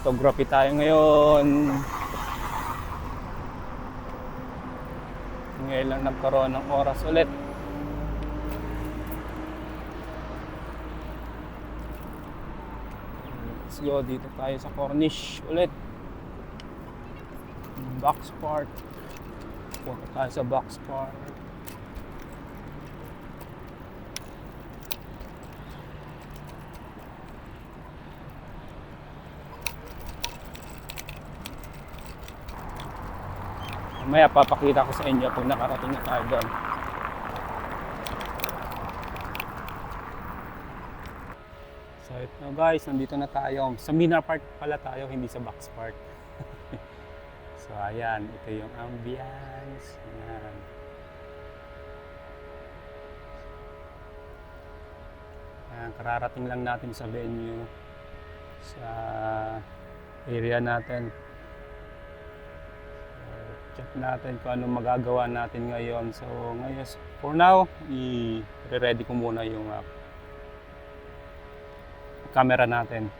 Photography tayo ngayon. Ngayon lang nagkaroon ng oras ulit. Let's go, dito tayo sa Cornish ulit. Box Park. Punta tayo sa Box Park. Mamaya papakita ko sa inyo pag nakarating na tayo doon. So ito na guys, nandito na tayo. Sa Minar Park pala tayo, hindi sa Box Park. So ayan, ito yung ambience. Ayan. Ayan, kararating lang natin sa venue, sa area natin. Check natin kung anong magagawa natin ngayon. So ngayon, for now, i-ready ko muna yung camera natin.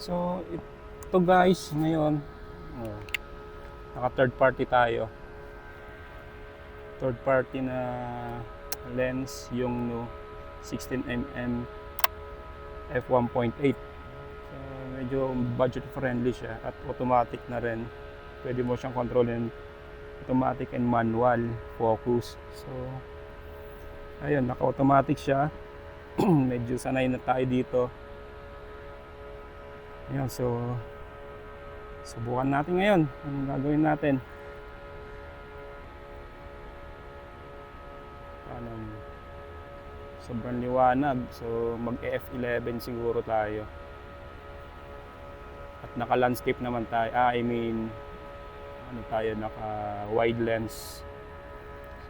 So ito guys, ngayon naka third party tayo. Third party na lens yung 16mm f1.8. So medyo budget friendly siya at automatic na rin. Pwede mo siyang kontrolin automatic and manual focus. So ayun, naka-automatic siya. Medyo sanay na tayo dito. Ayun, so subukan natin ngayon. Anong gagawin natin? Sobrang liwanag, so mag F11 siguro tayo. At naka landscape naman tayo, ano tayo, naka wide lens.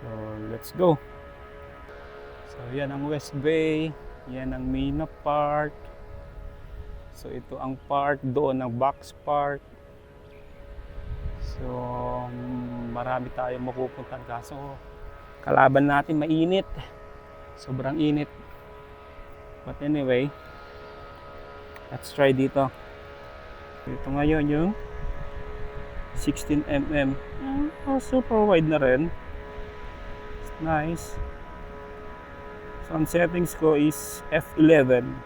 So let's go. So yan ang West Bay, yan ang Mina Park. So ito ang park, doon ang Box Park. So marami tayong mapupuntan, kaso kalaban natin mainit. Sobrang init. But anyway, let's try dito. Ito ngayon yung 16mm. Super wide na rin. It's nice. So ang settings ko is f11.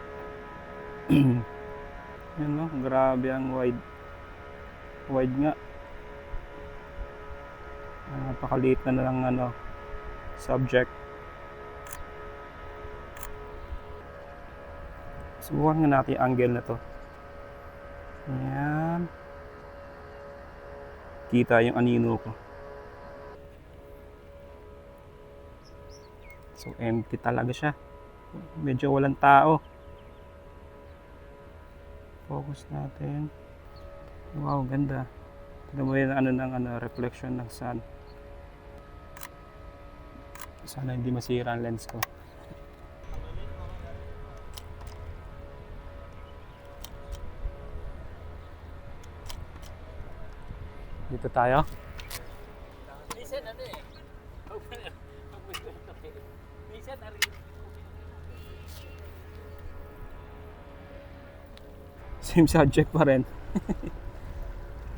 Yun no, grabe ang wide. Wide nga. Napakaliit na lang subject. Subukan nga natin yung angle na to. Ayan. Kita yung anino ko. So empty talaga siya. Medyo walang tao. Focus natin. Wow, ganda. Tignan mo yung reflection ng sun. Sana hindi masira ang lens ko. Dito tayo. Same subject pa rin.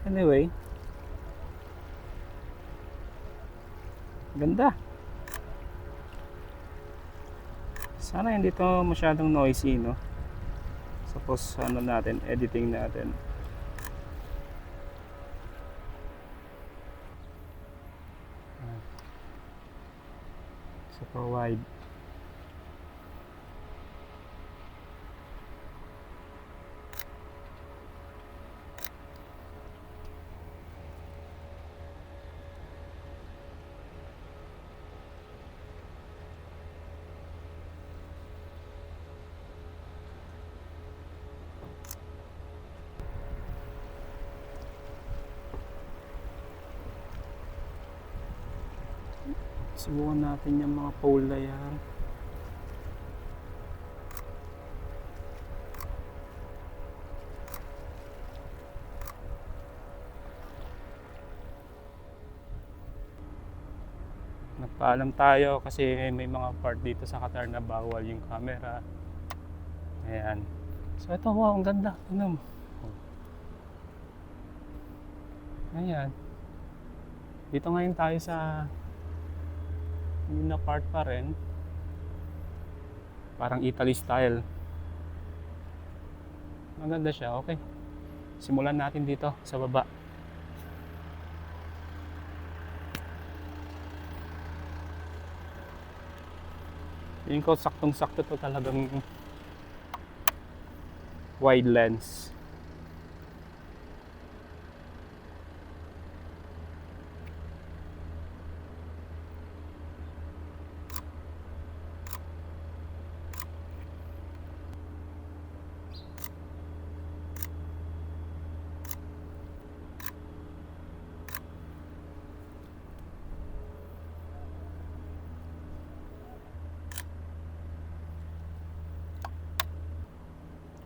Anyway. Ganda. Sana hindi to masyadong noisy, no? Suppose natin, editing natin. Super wide. Subukan natin yung mga pole na yan. Paalam tayo kasi may mga part dito sa Qatar na bawal yung camera. Ayan. So ito, wow, ang ganda. Ano? Ayan. Dito ngayon tayo sa yun na part pa rin. Parang Italy style. Maganda siya, okay. Simulan natin dito sa baba. Tingin ko saktong-sakto to, talagang wide lens.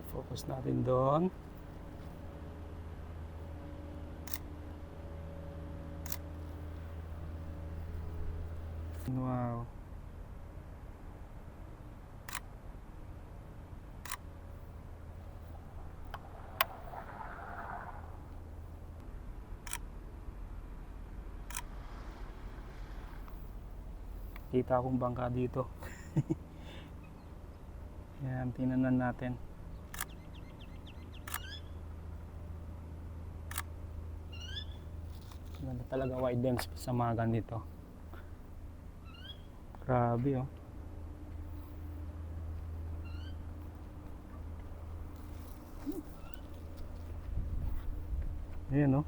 Focus natin doon. Wow. Kita akong bangka dito. Yan, tingnan natin. Ganda talaga wide lens sa mga ganito. Grabe, oh. Ayan, oh.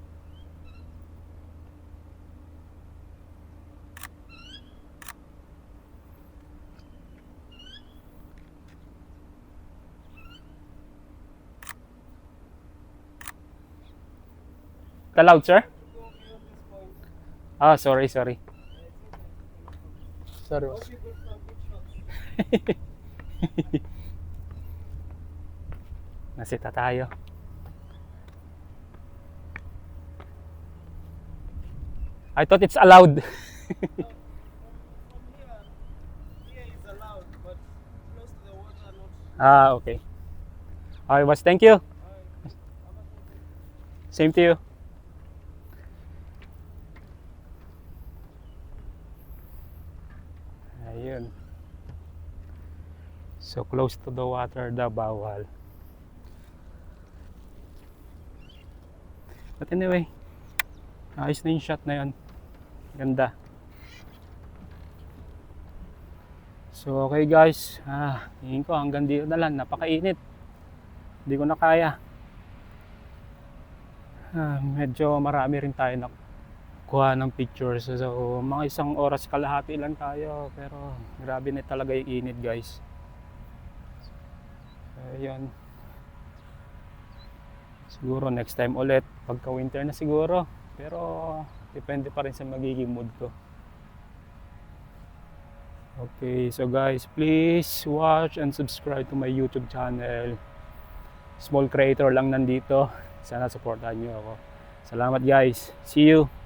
Ka-loud, sir? Ah, sorry. Sorry. Nasita tayo. I thought it's allowed. Here is allowed, but close to the water not. Ah, okay. Okay, boss. Thank you. Same to you. Ayun. So close to the water daw bawal. But anyway, ayos na yung shot na yun. Ganda. So okay guys, tingin ko hanggang dito na lang. Napakainit. Hindi ko na kaya. Medyo marami rin tayo nakuha ng pictures. So mga 1 oras kalahati lang tayo. Pero grabe na talaga yung init guys. Ayun. Siguro next time ulit. Pagka winter na siguro. Pero depende pa rin sa magiging mood ko. Okay, so guys, please watch and subscribe to my YouTube channel. Small creator lang nandito. Sana supportahan nyo ako. Salamat guys. See you.